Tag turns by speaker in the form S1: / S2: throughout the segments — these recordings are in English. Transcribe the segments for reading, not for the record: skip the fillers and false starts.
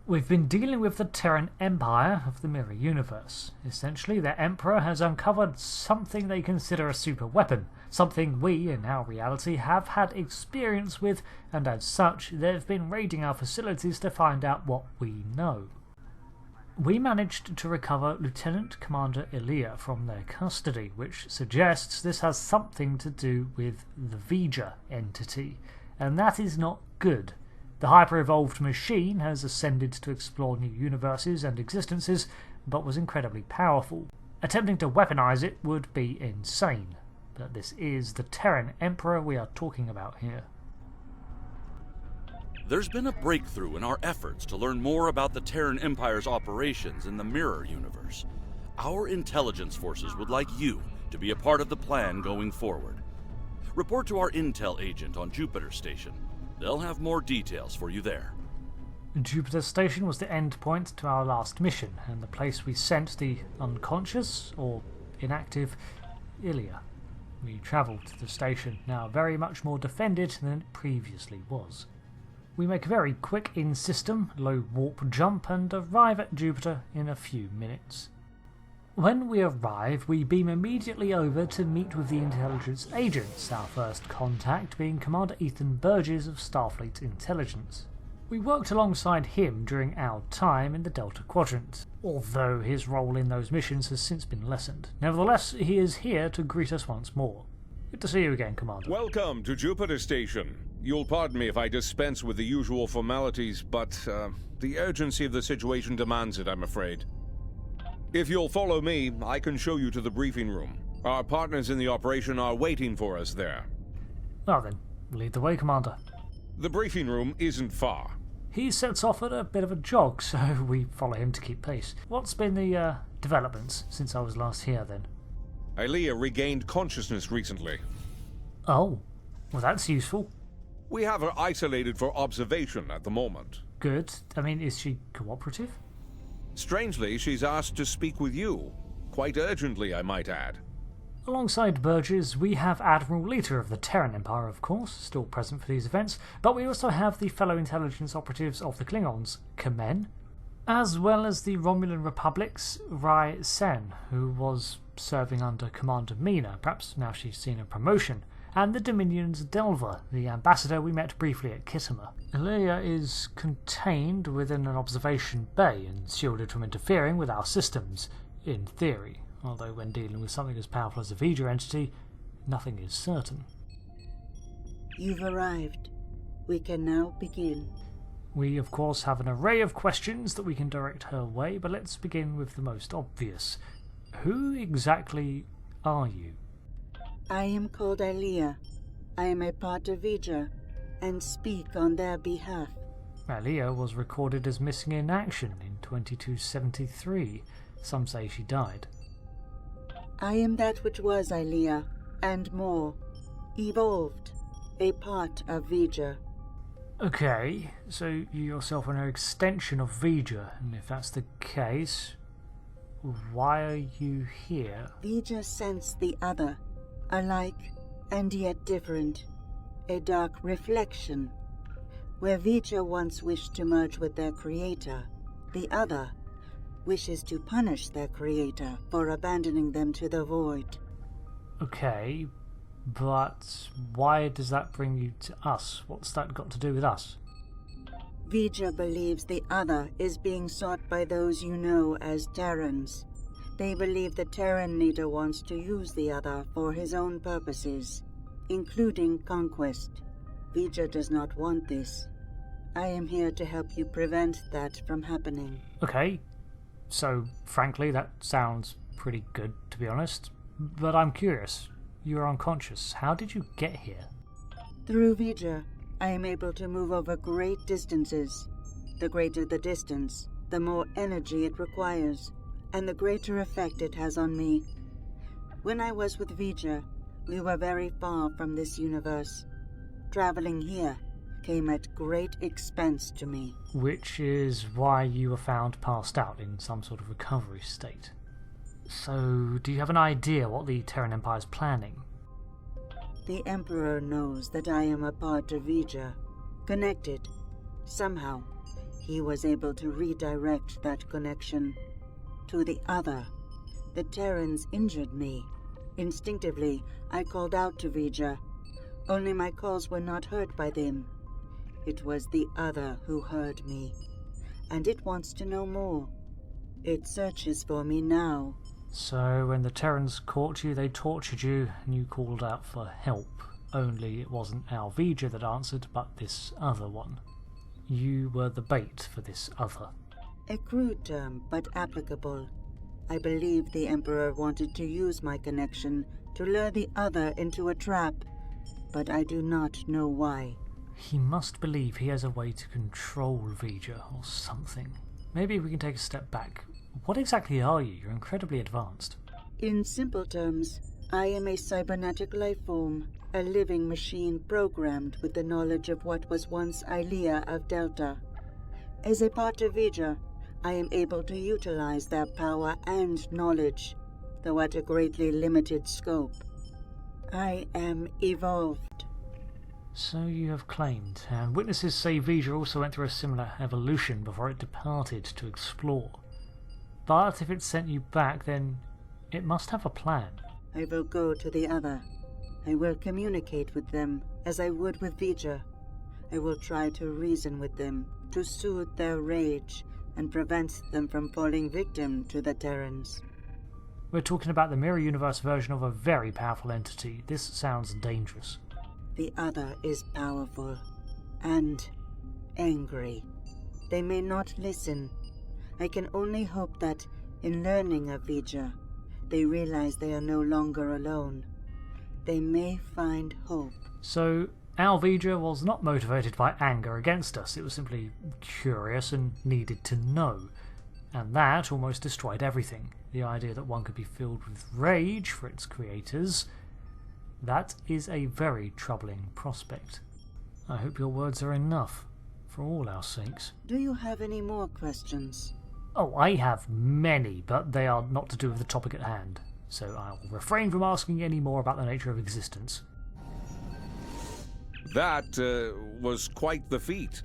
S1: We've been dealing with the Terran Empire of the Mirror Universe. Essentially, their Emperor has uncovered something they consider a super weapon, something we, in our reality, have had experience with, and as such, they've been raiding our facilities to find out what we know. We managed to recover Lieutenant Commander Ilia from their custody, which suggests this has something to do with the Voyager entity, and that is not good. The hyper-evolved machine has ascended to explore new universes and existences, but was incredibly powerful. Attempting to weaponize it would be insane, but this is the Terran Emperor we are talking about here.
S2: There's been a breakthrough in our efforts to learn more about the Terran Empire's operations in the Mirror Universe. Our intelligence forces would like you to be a part of the plan going forward. Report to our intel agent on Jupiter Station. They'll have more details for you there.
S1: Jupiter Station was the end point to our last mission, and the place we sent the unconscious, or inactive, Ilia. We travelled to the station, now very much more defended than it previously was. We make a very quick in-system, low warp jump and arrive at Jupiter in a few minutes. When we arrive, we beam immediately over to meet with the intelligence agents, our first contact being Commander Ethan Burgess of Starfleet Intelligence. We worked alongside him during our time in the Delta Quadrant, although his role in those missions has since been lessened. Nevertheless, he is here to greet us once more. Good to see you again, Commander.
S3: Welcome to Jupiter Station. You'll pardon me if I dispense with the usual formalities, but the urgency of the situation demands it, I'm afraid. If you'll follow me, I can show you to the briefing room. Our partners in the operation are waiting for us there.
S1: Well then, lead the way, Commander.
S3: The briefing room isn't far.
S1: He sets off at a bit of a jog, so we follow him to keep pace. What's been the developments since I was last here, then?
S3: Ilia regained consciousness recently.
S1: Oh, well that's useful.
S3: We have her isolated for observation at the moment.
S1: Good. I mean, is she cooperative?
S3: Strangely, she's asked to speak with you. Quite urgently, I might add.
S1: Alongside Burgess, we have Admiral Leader of the Terran Empire, of course, still present for these events, but we also have the fellow intelligence operatives of the Klingons, Kamen, as well as the Romulan Republic's Rai Sen, who was serving under Commander Mina, perhaps now she's seen a promotion, and the Dominion's Delver, the ambassador we met briefly at Kittimer. Ilia is contained within an observation bay and shielded from interfering with our systems, in theory, although when dealing with something as powerful as a Voyager entity, nothing is certain.
S4: You've arrived. We can now begin.
S1: We, of course, have an array of questions that we can direct her way, but let's begin with the most obvious. Who exactly are you?
S4: I am called Ilia. I am a part of Voyager, and speak on their behalf.
S1: Ilia was recorded as missing in action in 2273. Some say she died.
S4: I am that which was Ilia, and more. Evolved. A part of Voyager.
S1: Okay, so you yourself are an extension of Voyager, and if that's the case, why are you here?
S4: Voyager sensed the other. Alike and yet different, a dark reflection. Where Voyager once wished to merge with their creator, the other wishes to punish their creator for abandoning them to the void.
S1: Okay, but why does that bring you to us? What's that got to do with us?
S4: Voyager believes the other is being sought by those you know as Terrans. They believe the Terran leader wants to use the other for his own purposes, including conquest. Voyager does not want this. I am here to help you prevent that from happening.
S1: Okay, so frankly that sounds pretty good, to be honest. But I'm curious. You are unconscious. How did you get here?
S4: Through Voyager, I am able to move over great distances. The greater the distance, the more energy it requires, and the greater effect it has on me. When I was with Voyager, we were very far from this universe. Traveling here came at great expense to me.
S1: Which is why you were found passed out in some sort of recovery state. So, do you have an idea what the Terran Empire is planning?
S4: The Emperor knows that I am a part of Voyager, connected, somehow, He was able to redirect that connection to the other. The Terrans injured me. Instinctively, I called out to Voyager. Only my calls were not heard by them. It was the other who heard me, and it wants to know more. It searches for me now.
S1: So when the Terrans caught you, they tortured you, and you called out for help. Only it wasn't our Voyager that answered, but this other one. You were the bait for this other.
S4: A crude term, but applicable. I believe the Emperor wanted to use my connection to lure the other into a trap, but I do not know why.
S1: He must believe he has a way to control Voyager or something. Maybe we can take a step back. What exactly are you? You're incredibly advanced.
S4: In simple terms, I am a cybernetic life form, a living machine programmed with the knowledge of what was once Ilia of Delta. As a part of Voyager, I am able to utilize their power and knowledge, though at a greatly limited scope. I am evolved.
S1: So you have claimed, and witnesses say Voyager also went through a similar evolution before it departed to explore. But if it sent you back, then it must have a plan.
S4: I will go to the other. I will communicate with them as I would with Voyager. I will try to reason with them, to soothe their rage, and prevent them from falling victim to the Terrans.
S1: We're talking about the mirror universe version of a very powerful entity. This sounds dangerous.
S4: The other is powerful and angry. They may not listen. I can only hope that, in learning of Voyager, they realize they are no longer alone. They may find hope.
S1: So, our Voyager was not motivated by anger against us. It was simply curious and needed to know. And that almost destroyed everything. The idea that one could be filled with rage for its creators, that is a very troubling prospect. I hope your words are enough, for all our sakes.
S4: Do you have any more questions?
S1: Oh, I have many, but they are not to do with the topic at hand, so I'll refrain from asking any more about the nature of existence.
S3: That was quite the feat.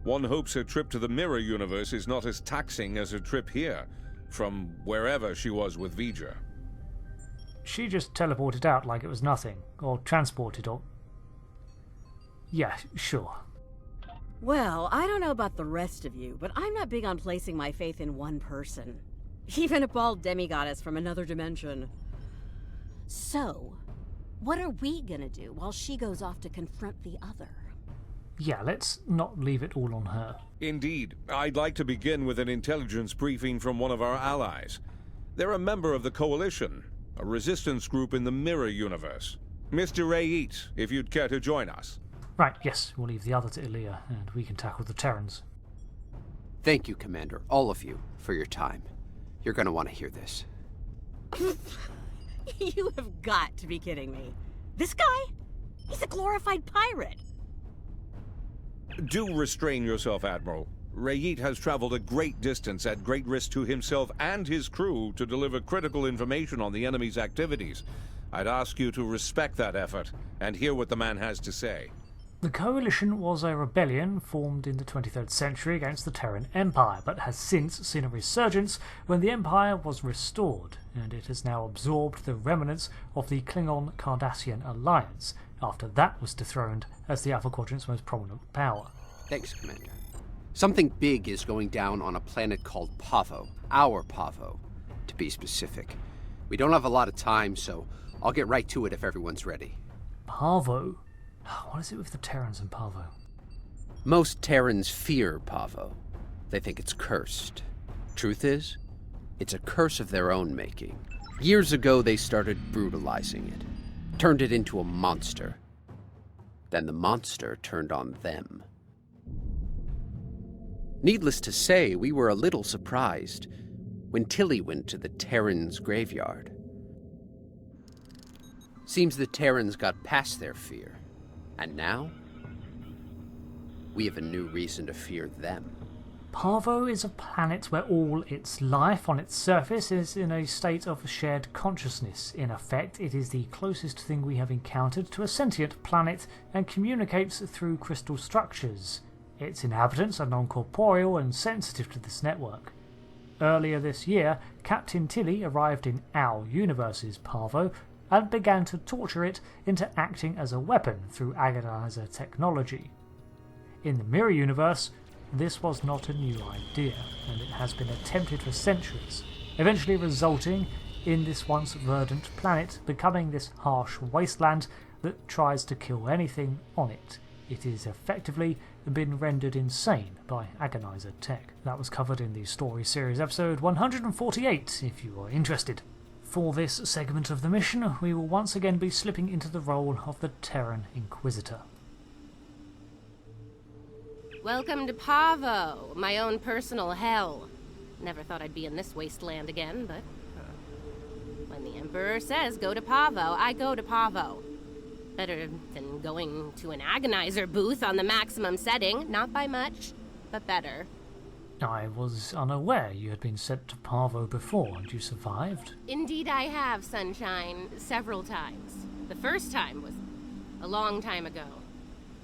S3: One hopes a trip to the mirror universe is not as taxing as a trip here, from wherever she was with Voyager.
S1: She just teleported out like it was nothing, or transported, or... Yeah, sure.
S5: Well, I don't know about the rest of you, but I'm not big on placing my faith in one person. Even a bald demigoddess from another dimension. So, what are we gonna do while she goes off to confront the other?
S1: Yeah, let's not leave it all on her.
S3: Indeed. I'd like to begin with an intelligence briefing from one of our allies. They're a member of the Coalition, a resistance group in the mirror universe. Mr. Rayet, if you'd care to join us.
S1: Right, yes, we'll leave the other to Ilia, and we can tackle the Terrans.
S6: Thank you, Commander, all of you, for your time. You're gonna want to hear this.
S5: You have got to be kidding me. This guy? He's a glorified pirate.
S3: Do restrain yourself, Admiral. Rayet has traveled a great distance at great risk to himself and his crew to deliver critical information on the enemy's activities. I'd ask you to respect that effort and hear what the man has to say.
S1: The Coalition was a rebellion formed in the 23rd century against the Terran Empire, but has since seen a resurgence when the Empire was restored, and it has now absorbed the remnants of the Klingon-Cardassian alliance, after that was dethroned as the Alpha Quadrant's most prominent power.
S6: Thanks, Commander. Something big is going down on a planet called Pahvo, our Pahvo, to be specific. We don't have a lot of time, so I'll get right to it if everyone's ready.
S1: Pahvo? What is it with the Terrans and Pahvo?
S6: Most Terrans fear Pahvo. They think it's cursed. Truth is, it's a curse of their own making. Years ago, they started brutalizing it, turned it into a monster. Then the monster turned on them. Needless to say, we were a little surprised when Tilly went to the Terrans' graveyard. Seems the Terrans got past their fear. And now, we have a new reason to fear them.
S1: Pahvo is a planet where all its life on its surface is in a state of shared consciousness. In effect, it is the closest thing we have encountered to a sentient planet and communicates through crystal structures. Its inhabitants are non-corporeal and sensitive to this network. Earlier this year, Captain Tilly arrived in our universe's Pahvo and began to torture it into acting as a weapon through agonizer technology. In the mirror universe, this was not a new idea, and it has been attempted for centuries, eventually resulting in this once verdant planet becoming this harsh wasteland that tries to kill anything on it. It is effectively been rendered insane by agonizer tech. That was covered in the story series episode 148, if you are interested. For this segment of the mission, we will once again be slipping into the role of the Terran Inquisitor.
S7: Welcome to Pahvo, my own personal hell. Never thought I'd be in this wasteland again, but when the Emperor says go to Pahvo, I go to Pahvo. Better than going to an agonizer booth on the maximum setting. Not by much, but better.
S1: I was unaware you had been sent to Pahvo before, and you survived.
S7: Indeed I have, Sunshine, several times. The first time was a long time ago.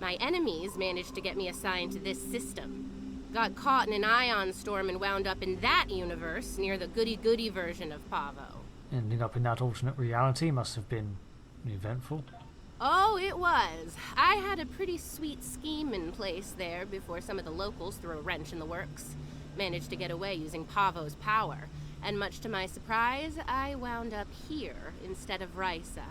S7: My enemies managed to get me assigned to this system. Got caught in an ion storm and wound up in that universe near the goody-goody version of Pahvo.
S1: Ending up in that alternate reality must have been eventful.
S7: Oh, it was. I had a pretty sweet scheme in place there before some of the locals threw a wrench in the works. Managed to get away using Pavo's power. And much to my surprise, I wound up here instead of Risa.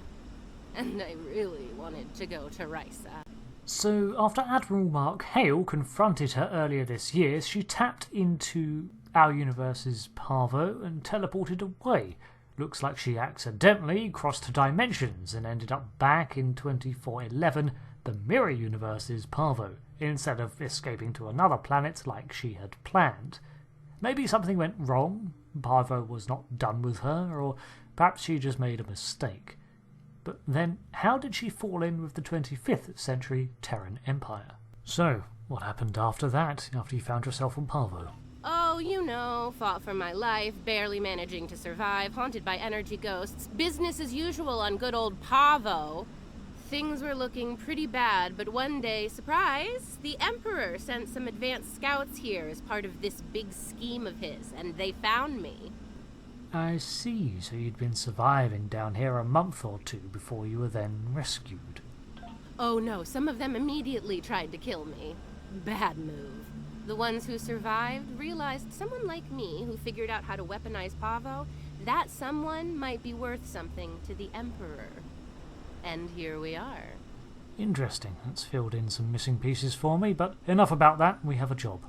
S7: And I really wanted to go to Risa.
S1: So, after Admiral Mark Hale confronted her earlier this year, she tapped into our universe's Pahvo and teleported away. Looks like she accidentally crossed dimensions and ended up back in 2411, the mirror universe's Pahvo, instead of escaping to another planet like she had planned. Maybe something went wrong, Pahvo was not done with her, or perhaps she just made a mistake. But then, how did she fall in with the 25th century Terran Empire? So, what happened after that, after you found yourself on Pahvo?
S7: Oh, you know, fought for my life, barely managing to survive, haunted by energy ghosts, business as usual on good old Pahvo. Things were looking pretty bad, but one day, surprise, the Emperor sent some advanced scouts here as part of this big scheme of his, and they found me.
S1: I see, so you'd been surviving down here a month or two before you were then rescued.
S7: Oh no, some of them immediately tried to kill me. Bad move. The ones who survived realized someone like me who figured out how to weaponize Pahvo, that someone might be worth something to the Emperor. And here we are.
S1: Interesting. That's filled in some missing pieces for me, but enough about that. We have a job.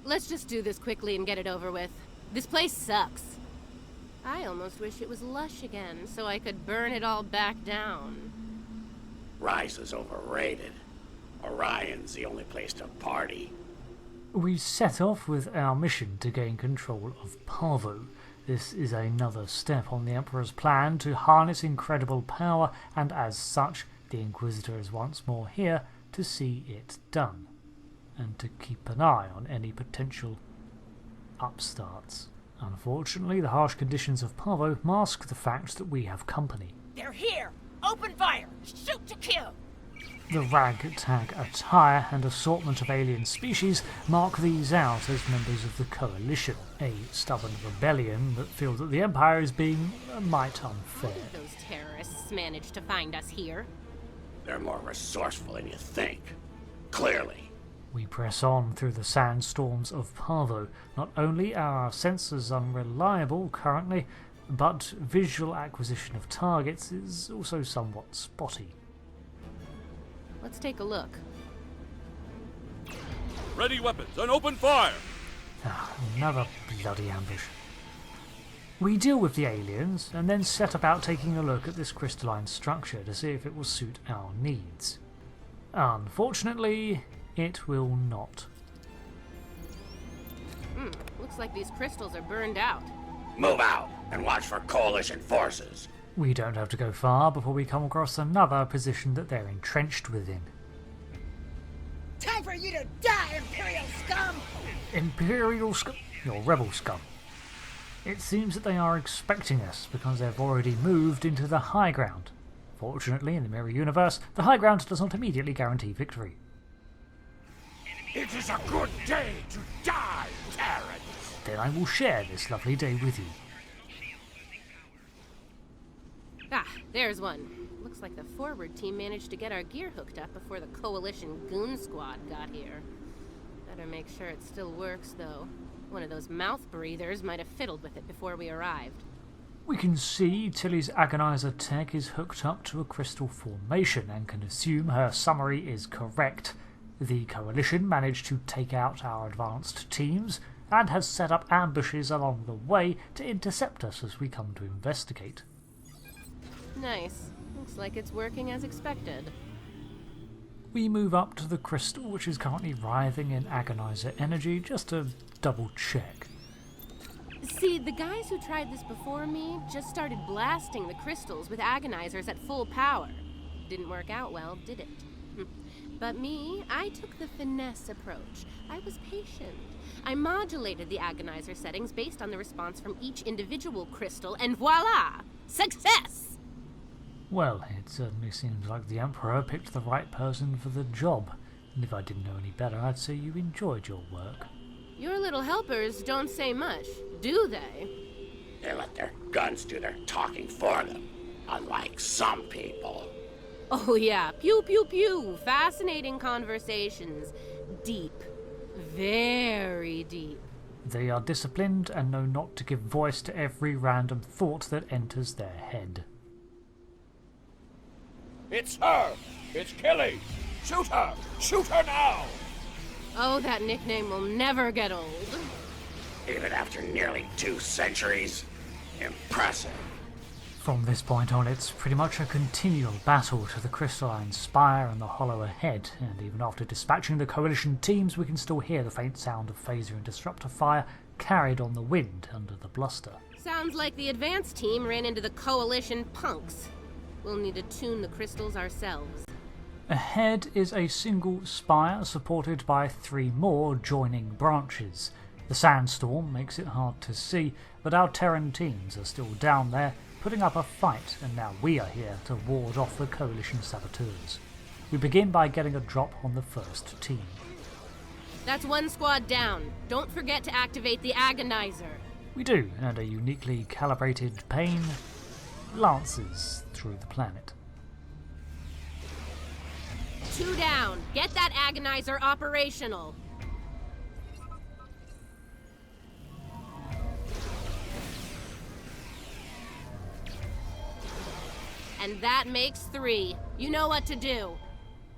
S7: Let's just do this quickly and get it over with. This place sucks. I almost wish it was lush again, so I could burn it all back down.
S8: Risa's overrated. Orion's the only place to party.
S1: We set off with our mission to gain control of Pahvo. This is another step on the Emperor's plan to harness incredible power, and as such, the Inquisitor is once more here to see it done, and to keep an eye on any potential upstarts. Unfortunately, the harsh conditions of Pahvo mask the fact that we have company.
S9: They're here! Open fire! Shoot to kill!
S1: The ragtag attire and assortment of alien species mark these out as members of the Coalition, a stubborn rebellion that feel that the Empire is being a mite unfair.
S7: How did those terrorists manage to find us here?
S8: They're more resourceful than you think. Clearly.
S1: We press on through the sandstorms of Pahvo. Not only are our sensors unreliable currently, but visual acquisition of targets is also somewhat spotty.
S7: Let's take a look.
S2: Ready weapons and open fire!
S1: Another bloody ambush. We deal with the aliens and then set about taking a look at this crystalline structure to see if it will suit our needs. Unfortunately, it will not.
S7: Looks like these crystals are burned out.
S8: Move out and watch for Coalition forces.
S1: We don't have to go far before we come across another position that they're entrenched within.
S9: Time for you to die, Imperial scum!
S1: Imperial scum? Or rebel scum. It seems that they are expecting us because they've already moved into the high ground. Fortunately, in the mirror universe, the high ground does not immediately guarantee victory.
S9: Enemy
S8: It is a good day to die, Terrans!
S1: Then I will share this lovely day with you.
S7: Ah, there's one. Looks like the forward team managed to get our gear hooked up before the Coalition Goon Squad got here. Better make sure it still works, though. One of those mouth breathers might have fiddled with it before we arrived.
S1: We can see Tilly's agonizer tech is hooked up to a crystal formation and can assume her summary is correct. The Coalition managed to take out our advanced teams and has set up ambushes along the way to intercept us as we come to investigate.
S7: Nice. Looks like it's working as expected.
S1: We move up to the crystal, which is currently writhing in agonizer energy, just to double check.
S7: See, the guys who tried this before me just started blasting the crystals with agonizers at full power. Didn't work out well, did it? But me, I took the finesse approach. I was patient. I modulated the agonizer settings based on the response from each individual crystal, and voila! Success!
S1: Well, it certainly seems like the Emperor picked the right person for the job. And if I didn't know any better, I'd say you enjoyed your work.
S7: Your little helpers don't say much, do they?
S8: They let their guns do their talking for them, unlike some people.
S7: Oh yeah, pew pew pew, fascinating conversations. Deep. Very deep.
S1: They are disciplined and know not to give voice to every random thought that enters their head.
S8: It's her! It's Killy! Shoot her! Shoot her now!
S7: Oh, that nickname will never get old.
S8: Even after nearly 2 centuries? Impressive.
S1: From this point on, it's pretty much a continual battle to the crystalline spire and the hollow ahead, and even after dispatching the Coalition teams, we can still hear the faint sound of phaser and disruptor fire carried on the wind under the bluster.
S7: Sounds like the advanced team ran into the Coalition punks. We'll need to tune the crystals ourselves.
S1: Ahead is a single spire supported by 3 more joining branches. The sandstorm makes it hard to see, but our Terran teams are still down there, putting up a fight, and now we are here to ward off the Coalition saboteurs. We begin by getting a drop on the first team.
S7: That's 1 squad down. Don't forget to activate the agonizer.
S1: We do, and a uniquely calibrated pain lances through the planet.
S7: 2 down. Get that agonizer operational. And that makes 3. You know what to do.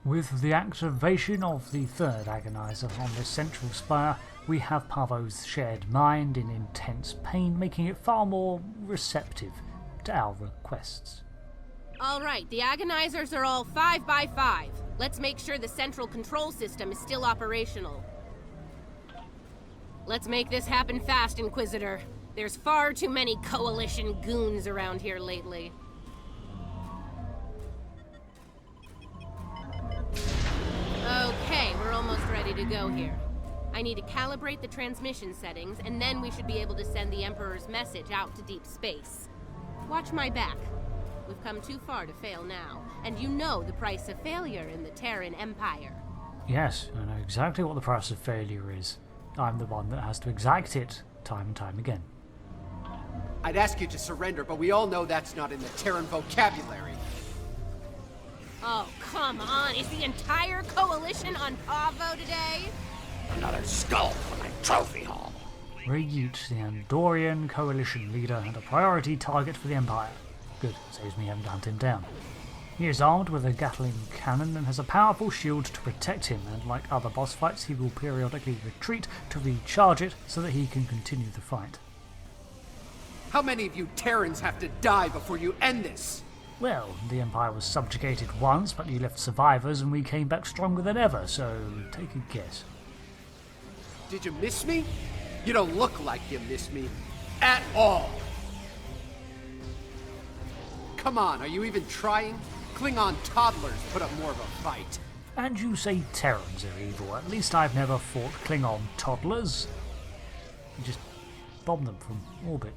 S1: With the activation of the 3rd agonizer on the central spire, we have Pahvo's shared mind in intense pain, making it far more receptive to our requests.
S7: Alright, the agonizers are all 5 by 5. Let's make sure the central control system is still operational. Let's make this happen fast, Inquisitor. There's far too many Coalition goons around here lately. Okay, we're almost ready to go here. I need to calibrate the transmission settings, and then we should be able to send the Emperor's message out to deep space. Watch my back. We've come too far to fail now, and you know the price of failure in the Terran Empire.
S1: Yes, I know exactly what the price of failure is. I'm the one that has to exact it time and time again.
S6: I'd ask you to surrender, but we all know that's not in the Terran vocabulary.
S7: Oh, come on. Is the entire Coalition on Pahvo today?
S8: Another skull for my trophy hall.
S1: Ryut, the Andorian Coalition leader and a priority target for the Empire. Good, saves me having to hunt him down. He is armed with a Gatling cannon and has a powerful shield to protect him, and like other boss fights, he will periodically retreat to recharge it so that he can continue the fight.
S6: How many of you Terrans have to die before you end this?
S1: Well, the Empire was subjugated once, but you left survivors and we came back stronger than ever, so take a guess.
S6: Did you miss me? You don't look like you miss me. At all. Come on, are you even trying? Klingon toddlers put up more of a fight.
S1: And you say Terrans are evil. At least I've never fought Klingon toddlers. You just bomb them from orbit.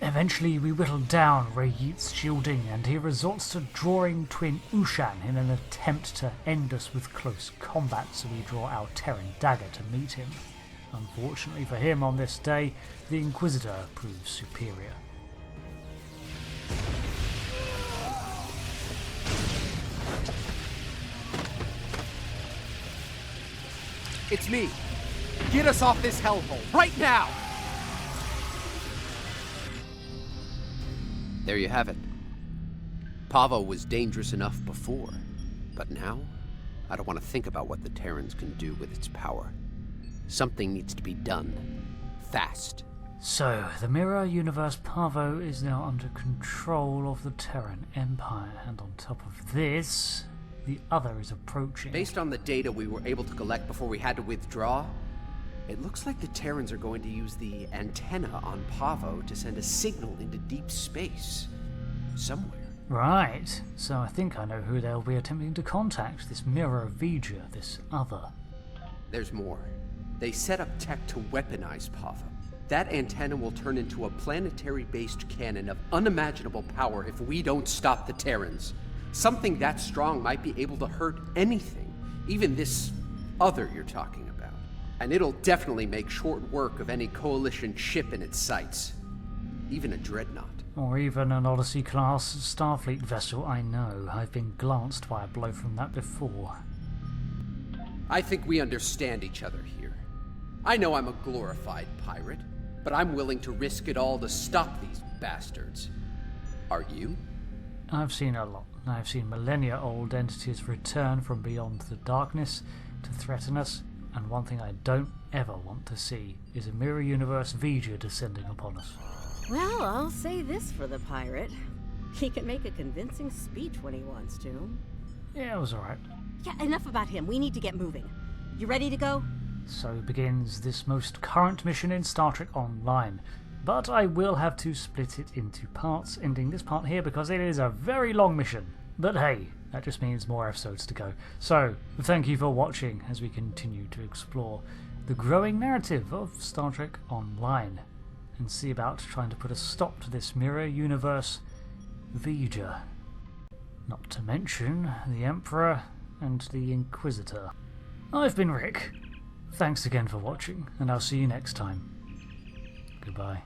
S1: Eventually we whittle down Ray Yeat's shielding and he resorts to drawing twin Ushan in an attempt to end us with close combat, so we draw our Terran dagger to meet him. Unfortunately for him, on this day, the Inquisitor proves superior.
S6: It's me. Get us off this hellhole, right now! There you have it. Pahvo was dangerous enough before, but now, I don't want to think about what the Terrans can do with its power. Something needs to be done. Fast.
S1: So, the mirror universe Pahvo is now under control of the Terran Empire, and on top of this, the other is approaching.
S6: Based on the data we were able to collect before we had to withdraw, it looks like the Terrans are going to use the antenna on Pahvo to send a signal into deep space. Somewhere.
S1: Right, so I think I know who they'll be attempting to contact, this mirror Voyager, this other.
S6: There's more. They set up tech to weaponize Pahvo. That antenna will turn into a planetary-based cannon of unimaginable power if we don't stop the Terrans. Something that strong might be able to hurt anything, even this other you're talking about. And it'll definitely make short work of any Coalition ship in its sights. Even a dreadnought.
S1: Or even an Odyssey-class Starfleet vessel, I know. I've been glanced by a blow from that before.
S6: I think we understand each other here. I know I'm a glorified pirate, but I'm willing to risk it all to stop these bastards. Are you?
S1: I've seen a lot. I've seen millennia-old entities return from beyond the darkness to threaten us, and one thing I don't ever want to see is a mirror universe Voyager descending upon us.
S5: Well, I'll say this for the pirate. He can make a convincing speech when he wants to.
S1: Yeah, it was alright.
S5: Yeah, enough about him. We need to get moving. You ready to go?
S1: So begins this most current mission in Star Trek Online. But I will have to split it into parts, ending this part here because it is a very long mission. But hey, that just means more episodes to go. So, thank you for watching as we continue to explore the growing narrative of Star Trek Online and see about trying to put a stop to this mirror universe Voyager. Not to mention the Emperor and the Inquisitor. I've been Rick. Thanks again for watching, and I'll see you next time. Goodbye.